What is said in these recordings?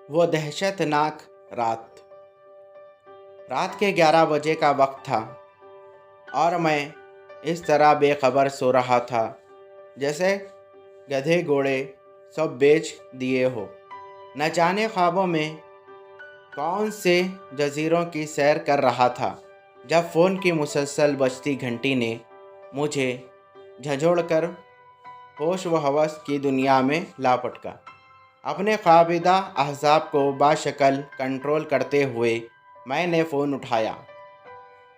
وہ दहशतनाक रात रात के 11 बजे का वक्त था और मैं इस तरह बेखबर सो रहा था जैसे गधे घोड़े सब बेच दिए हो। न जाने ख्वाबों में कौन से जजीरों की सैर कर रहा था जब फ़ोन की मुसलसल बजती घंटी ने मुझे झंझोड़कर होश व हवस की दुनिया में लापटका। अपने ख्वाबिदा अहज़ाब को बाशकल कंट्रोल करते हुए मैंने फ़ोन उठाया।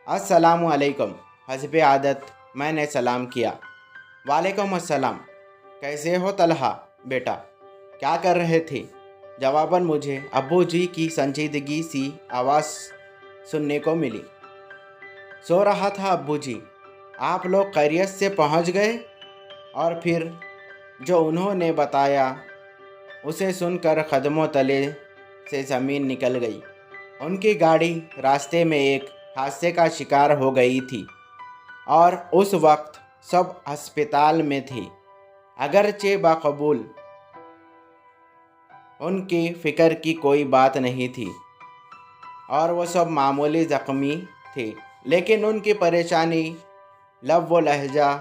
अस्सलामु अलैकुम। हस्बे आदत मैंने सलाम किया। वालेकुम अस्सलाम। कैसे हो तलहा बेटा, क्या कर रहे थे? जवाबन मुझे अब्बू जी की संजीदगी सी आवाज़ सुनने को मिली। सो रहा था अब्बू जी, आप लोग खैरियत से पहुंच गए? और फिर जो उन्होंने बताया उसे सुनकर कदमों तले से ज़मीन निकल गई। उनकी गाड़ी रास्ते में एक हादसे का शिकार हो गई थी और उस वक्त सब अस्पताल में थे। अगरचे बाकबूल उनकी फ़िक्र की कोई बात नहीं थी और वो सब मामूली ज़ख्मी थे, लेकिन उनकी परेशानी, लब व लहजा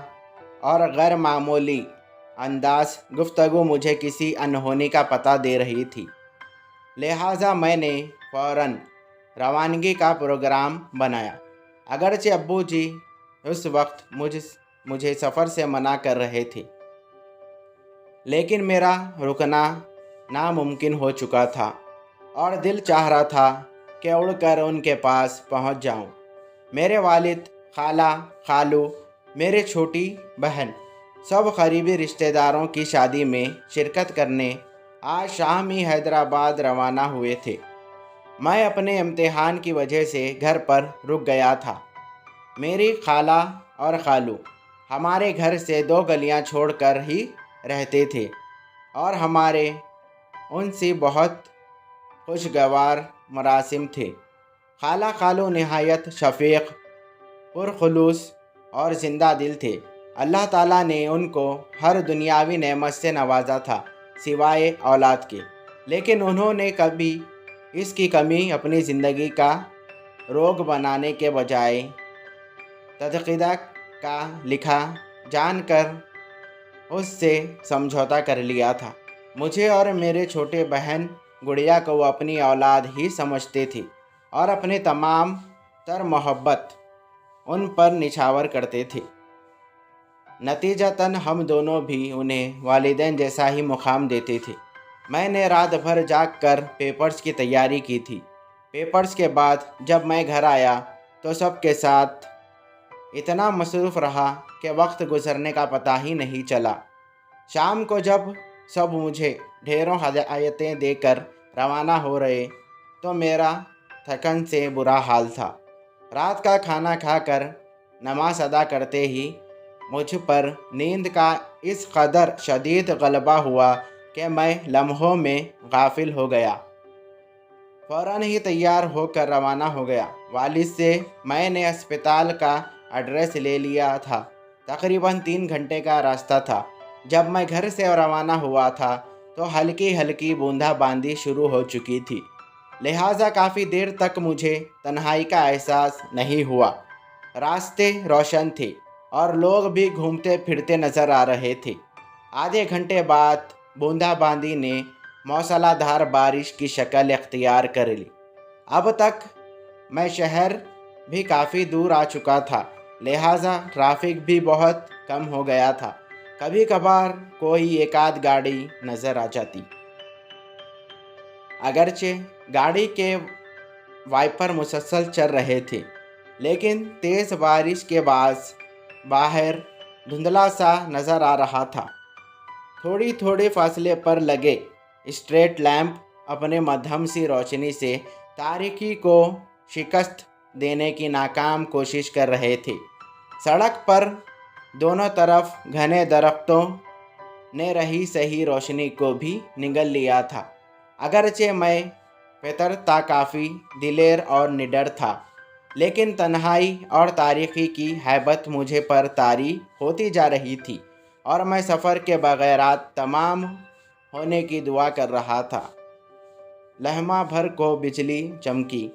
और गैर मामूली अंदाज गुफ्तगू मुझे किसी अनहोनी का पता दे रही थी। लिहाजा मैंने फ़ौरन रवानगी का प्रोग्राम बनाया। अगरचे अब्बू जी उस वक्त मुझे सफ़र से मना कर रहे थे, लेकिन मेरा रुकना नामुमकिन हो चुका था और दिल चाह रहा था कि उड़कर उनके पास पहुंच जाऊं। मेरे वालिद, खाला, खालू, मेरे छोटी बहन सब करीबी रिश्तेदारों की शादी में शिरकत करने आज शाम ही हैदराबाद रवाना हुए थे। मैं अपने इम्तिहान की वजह से घर पर रुक गया था। मेरी खाला और खालू हमारे घर से 2 गलियां छोड़कर ही रहते थे और हमारे उनसे बहुत खुशगवार मरासिम थे। खाला खालू नहायत शफीक, पुरखुलूस और ज़िंदा दिल थे। अल्लाह ताला ने उनको हर दुनियावी नेमत से नवाजा था सिवाय औलाद के, लेकिन उन्होंने कभी इसकी कमी अपनी ज़िंदगी का रोग बनाने के बजाय तदक़ीदा का लिखा जानकर उससे समझौता कर लिया था। मुझे और मेरे छोटे बहन गुड़िया को वो अपनी औलाद ही समझते थे और अपने तमाम तर मोहब्बत उन पर निछावर करते थे। नतीजतन हम दोनों भी उन्हें वालिदैन जैसा ही मुकाम देते थे। मैंने रात भर जाग कर पेपर्स की तैयारी की थी। पेपर्स के बाद जब मैं घर आया तो सबके साथ इतना मसरूफ़ रहा कि वक्त गुजरने का पता ही नहीं चला। शाम को जब सब मुझे ढेरों हदायतें देकर रवाना हो रहे तो मेरा थकन से बुरा हाल था। रात का खाना खाकर नमाज अदा करते ही मुझ पर नींद का इस कदर शदीद गलबा हुआ कि मैं लम्हों में गाफिल हो गया। फ़ौरन ही तैयार होकर रवाना हो गया। वालिद से मैंने अस्पताल का एड्रेस ले लिया था। तकरीबन 3 घंटे का रास्ता था। जब मैं घर से रवाना हुआ था तो हल्की हल्की बूंदाबांदी शुरू हो चुकी थी, लिहाजा काफ़ी देर तक मुझे तन्हाई का एहसास नहीं हुआ। रास्ते रोशन थे और लोग भी घूमते फिरते नज़र आ रहे थे। आधे घंटे बाद बूंदाबांदी ने मौसलाधार बारिश की शक्ल इख्तियार कर ली। अब तक मैं शहर भी काफ़ी दूर आ चुका था, लिहाजा ट्रैफिक भी बहुत कम हो गया था। कभी कभार कोई एक आध गाड़ी नज़र आ जाती। अगरचे गाड़ी के वाइपर मुसलसल चल रहे थे, लेकिन तेज़ बारिश के बाद बाहर धुंधला सा नज़र आ रहा था। थोड़ी थोड़ी फासले पर लगे स्ट्रीट लैंप अपने मध्यम सी रोशनी से तारीकी को शिकस्त देने की नाकाम कोशिश कर रहे थे। सड़क पर दोनों तरफ घने दरख्तों ने रही सही रोशनी को भी निगल लिया था। अगरचे मैं फितरता काफ़ी दिलेर और निडर था, लेकिन तन्हाई और तारीकी की हैबत मुझे पर तारी होती जा रही थी और मैं सफ़र के बगैरात तमाम होने की दुआ कर रहा था। लम्हा भर को बिजली चमकी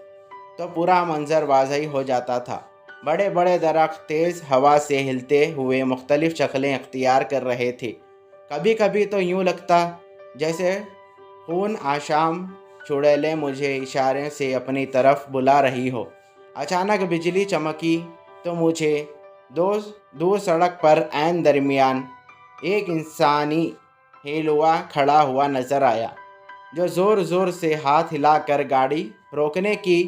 तो पूरा मंजर वाज़ही हो जाता था। बड़े बड़े दरख्त तेज़ हवा से हिलते हुए मुख्तलिफ शक्लें अख्तियार कर रहे थे। कभी कभी तो यूँ लगता जैसे खून आशाम चुड़ैलें मुझे इशारे से अपनी तरफ बुला रही हो। अचानक बिजली चमकी तो मुझे दूर सड़क पर ऐन दरमियान एक इंसानी हिलुआ खड़ा हुआ नज़र आया, जो ज़ोर ज़ोर से हाथ हिलाकर गाड़ी रोकने की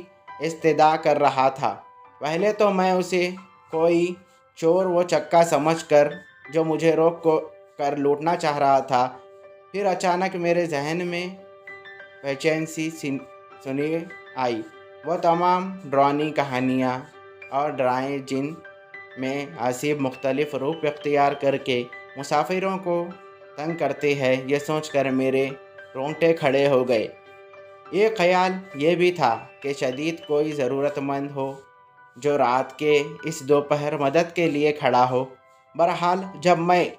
इस्तदा कर रहा था। पहले तो मैं उसे कोई चोर व चक्का समझकर जो मुझे रोक को कर लूटना चाह रहा था, फिर अचानक मेरे जहन में बेचैन सी सुनी आई। वो तमाम डरावनी कहानियाँ और ड्राएँ जिन में आसिफ मुख्तलिफ रूप इख्तियार करके मुसाफिरों को तंग करते हैं, ये सोचकर मेरे रोंगटे खड़े हो गए। एक ख्याल ये भी था कि शदीद कोई ज़रूरतमंद हो जो रात के इस दोपहर मदद के लिए खड़ा हो। बहरहाल जब मैं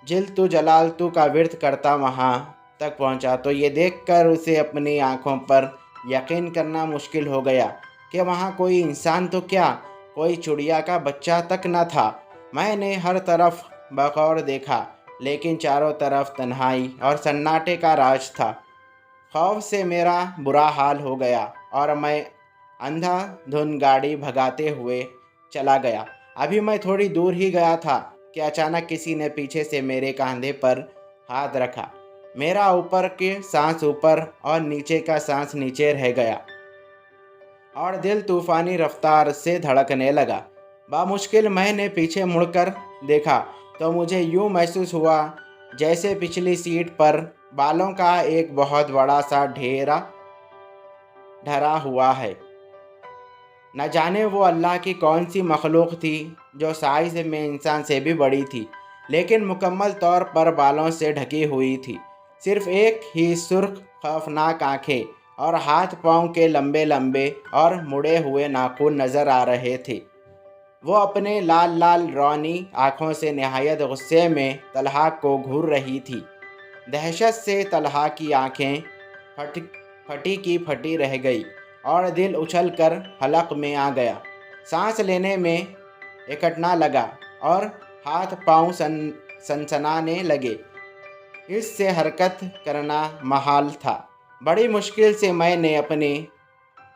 जिल्तु जलालतु का विर्द करता वहाँ तक पहुँचा तो ये देखकर उसे अपनी आँखों पर यकीन करना मुश्किल हो गया कि वहाँ कोई इंसान तो क्या, कोई चिड़िया का बच्चा तक न था। मैंने हर तरफ बगौर देखा, लेकिन चारों तरफ तन्हाई और सन्नाटे का राज था। खौफ से मेरा बुरा हाल हो गया और मैं अंधाधुंध गाड़ी भगाते हुए चला गया। अभी मैं थोड़ी दूर ही गया था कि अचानक किसी ने पीछे से मेरे कंधे पर हाथ रखा। मेरा ऊपर के सांस ऊपर और नीचे का सांस नीचे रह गया और दिल तूफ़ानी रफ्तार से धड़कने लगा। बामुश्किल मैंने पीछे मुड़कर देखा तो मुझे यूँ महसूस हुआ जैसे पिछली सीट पर बालों का एक बहुत बड़ा सा ढेरा ढरा हुआ है। न जाने वो अल्लाह की कौन सी मखलूक थी जो साइज़ में इंसान से भी बड़ी थी, लेकिन मुकम्मल तौर पर बालों से ढकी हुई थी। सिर्फ़ एक ही सुर्ख खौफनाक आँखें और हाथ पाँव के लंबे लंबे और मुड़े हुए नाखून नज़र आ रहे थे। वो अपने लाल लाल रौनी आँखों से नहायत गुस्से में तलहा को घूर रही थी। दहशत से तलहा की आँखें फटी की फटी रह गई और दिल उछल कर हलक में आ गया। सांस लेने में इकट्ठा लगा और हाथ पाँव सनसनाने लगे। इससे हरकत करना महाल था। बड़ी मुश्किल से मैंने अपने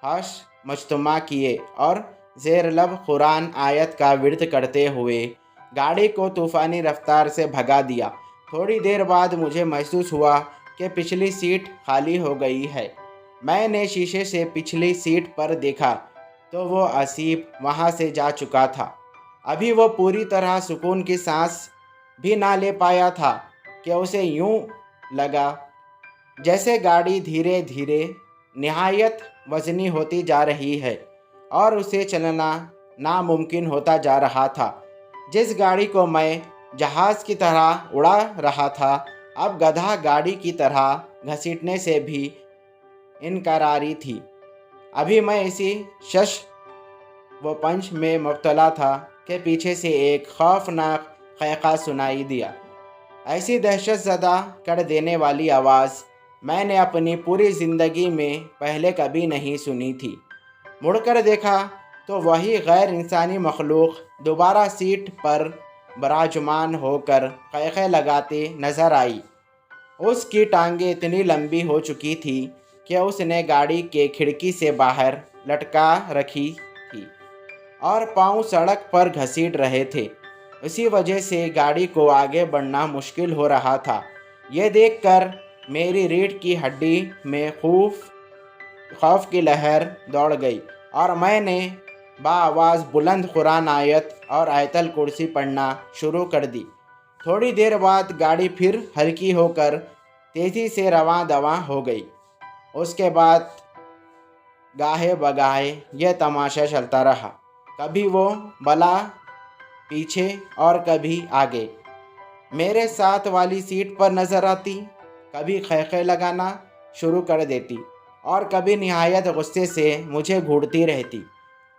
होश मजतमा किए और ज़ेर लब कुरान आयत का विर्द करते हुए गाड़ी को तूफ़ानी रफ्तार से भगा दिया। थोड़ी देर बाद मुझे महसूस हुआ कि पिछली सीट खाली हो गई है। मैंने शीशे से पिछली सीट पर देखा तो वो आसिफ वहाँ से जा चुका था। अभी वो पूरी तरह सुकून की सांस भी ना ले पाया था कि उसे यूँ लगा जैसे गाड़ी धीरे धीरे निहायत वज़नी होती जा रही है और उसे चलना नामुमकिन होता जा रहा था। जिस गाड़ी को मैं जहाज़ की तरह उड़ा रहा था, अब गधा गाड़ी की तरह घसीटने से भी इनकरारी थी। अभी मैं इसी शश व पंच में मुब्तला था कि पीछे से एक खौफनाक खैखा सुनाई दिया। ऐसी दहशत ज़दा कर देने वाली आवाज़ मैंने अपनी पूरी ज़िंदगी में पहले कभी नहीं सुनी थी। मुड़कर देखा तो वही गैर इंसानी मखलूक दोबारा सीट पर बराजमान होकर कैखे लगाते नज़र आई। उसकी टांगें इतनी लंबी हो चुकी थी कि उसने गाड़ी के खिड़की से बाहर लटका रखी थी और पाँव सड़क पर घसीट रहे थे। इसी वजह से गाड़ी को आगे बढ़ना मुश्किल हो रहा था। यह देखकर मेरी रीढ़ की हड्डी में खौफ की लहर दौड़ गई और मैंने बाआवाज़ बुलंद कुरान आयत और आयतल कुर्सी पढ़ना शुरू कर दी। थोड़ी देर बाद गाड़ी फिर हल्की होकर तेज़ी से रवां दवां हो गई। उसके बाद गाहे बगाहे यह तमाशा चलता रहा। कभी वो बला पीछे और कभी आगे मेरे साथ वाली सीट पर नज़र आती, कभी खैखे लगाना शुरू कर देती और कभी निहायत गुस्से से मुझे घूरती रहती।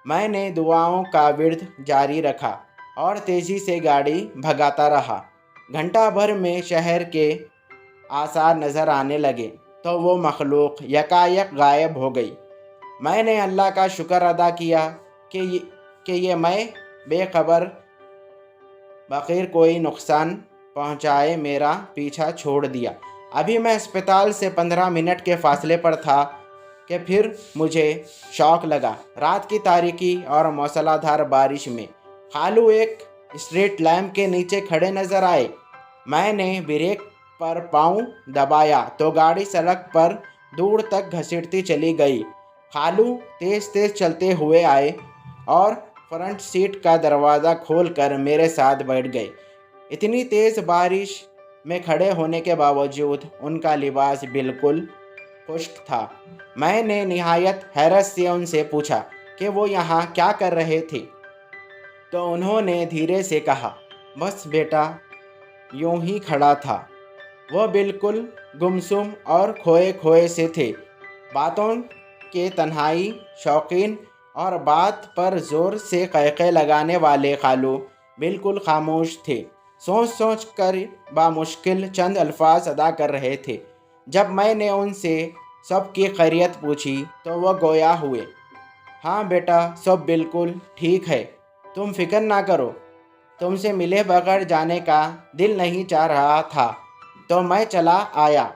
मैंने दुआओं का विर्द जारी रखा और तेज़ी से गाड़ी भगाता रहा। घंटा भर में शहर के आसार नज़र आने लगे। तो वो मखलूक यकायक गायब हो गई। मैंने अल्लाह का शुक्र अदा किया कि ये मैं बेखबर बग़ैर कोई नुकसान पहुंचाए मेरा पीछा छोड़ दिया। अभी मैं अस्पताल से 15 मिनट के फासले पर था कि फिर मुझे शौक लगा। रात की तारीकी और मूसलाधार बारिश में खालू एक स्ट्रीट लैम्प के नीचे खड़े नज़र आए। मैंने ब्रेक पर पाँव दबाया तो गाड़ी सड़क पर दूर तक घसीटती चली गई। खालू तेज़ तेज़ चलते हुए आए और फ्रंट सीट का दरवाज़ा खोलकर मेरे साथ बैठ गए। इतनी तेज़ बारिश में खड़े होने के बावजूद उनका लिबास बिल्कुल खुश्क था। मैंने निहायत हैरत से उनसे पूछा कि वो यहाँ क्या कर रहे थे, तो उन्होंने धीरे से कहा, बस बेटा यूं ही खड़ा था। वो बिल्कुल गुमसुम और खोए खोए से थे। बातों के तन्हाई शौकीन और बात पर ज़ोर से कैक़े लगाने वाले खालू बिल्कुल खामोश थे। सोच सोच कर बामुश्किल चंद अल्फाज अदा कर रहे थे। जब मैंने उनसे सब की खैरियत पूछी तो वह गोया हुए, हाँ बेटा सब बिल्कुल ठीक है, तुम फिक्र ना करो। तुमसे मिले बगैर जाने का दिल नहीं चाह रहा था तो मैं चला आया।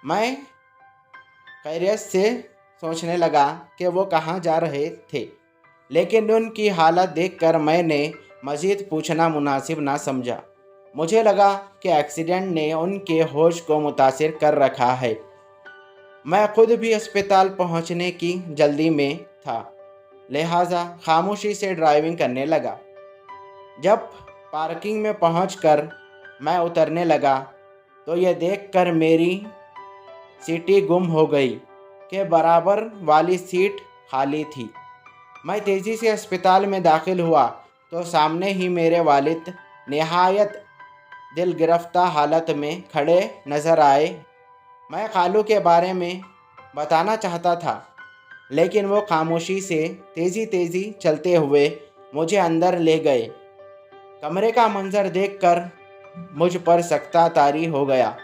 मैं खैरियत से सोचने लगा कि वो कहाँ जा रहे थे, लेकिन उनकी हालत देखकर मैंने मज़ीद पूछना मुनासिब ना समझा। मुझे लगा कि एक्सीडेंट ने उनके होश को मुतासिर कर रखा है। मैं खुद भी अस्पताल पहुंचने की जल्दी में था, लिहाजा खामोशी से ड्राइविंग करने लगा। जब पार्किंग में पहुंचकर मैं उतरने लगा तो यह देखकर मेरी सीटी गुम हो गई कि बराबर वाली सीट खाली थी। मैं तेज़ी से अस्पताल में दाखिल हुआ तो सामने ही मेरे वालिद निहायत दिल गिरफ्ता हालत में खड़े नज़र आए। मैं खालू के बारे में बताना चाहता था, लेकिन वो खामोशी से तेज़ी चलते हुए मुझे अंदर ले गए। कमरे का मंजर देखकर मुझ पर सख्ता तारी हो गया।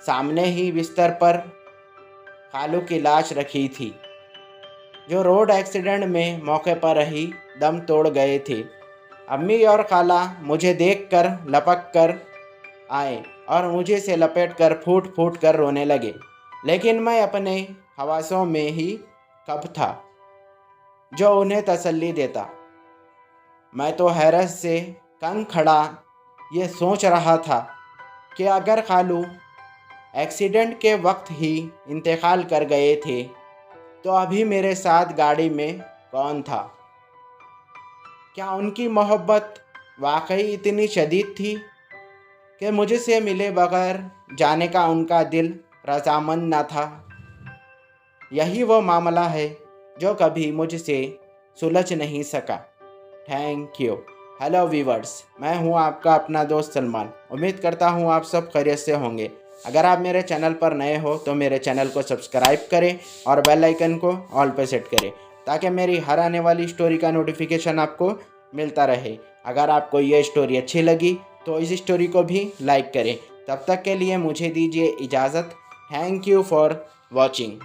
सामने ही बिस्तर पर खालू की लाश रखी थी, जो रोड एक्सीडेंट में मौके पर ही दम तोड़ गए थे। अम्मी और खाला मुझे देखकर लपक कर आए और मुझे से लपेट कर फूट फूट कर रोने लगे, लेकिन मैं अपने हवासों में ही कब था जो उन्हें तसल्ली देता। मैं तो हैरत से कंग खड़ा ये सोच रहा था कि अगर खालू एक्सीडेंट के वक्त ही इंतकाल कर गए थे तो अभी मेरे साथ गाड़ी में कौन था? क्या उनकी मोहब्बत वाकई इतनी शदीद थी कि मुझसे मिले बगैर जाने का उनका दिल रज़ामंद न था? यही वो मामला है जो कभी मुझसे सुलझ नहीं सका। Thank you. हेलो वीवर्स, मैं हूं आपका अपना दोस्त सलमान। उम्मीद करता हूं आप सब खैरियत से होंगे। अगर आप मेरे चैनल पर नए हो तो मेरे चैनल को सब्सक्राइब करें और बेल आइकन को ऑल पर सेट करें, ताकि मेरी हर आने वाली स्टोरी का नोटिफिकेशन आपको मिलता रहे। अगर आपको ये स्टोरी अच्छी लगी तो इस स्टोरी को भी लाइक करें। तब तक के लिए मुझे दीजिए इजाज़त। Thank you for watching.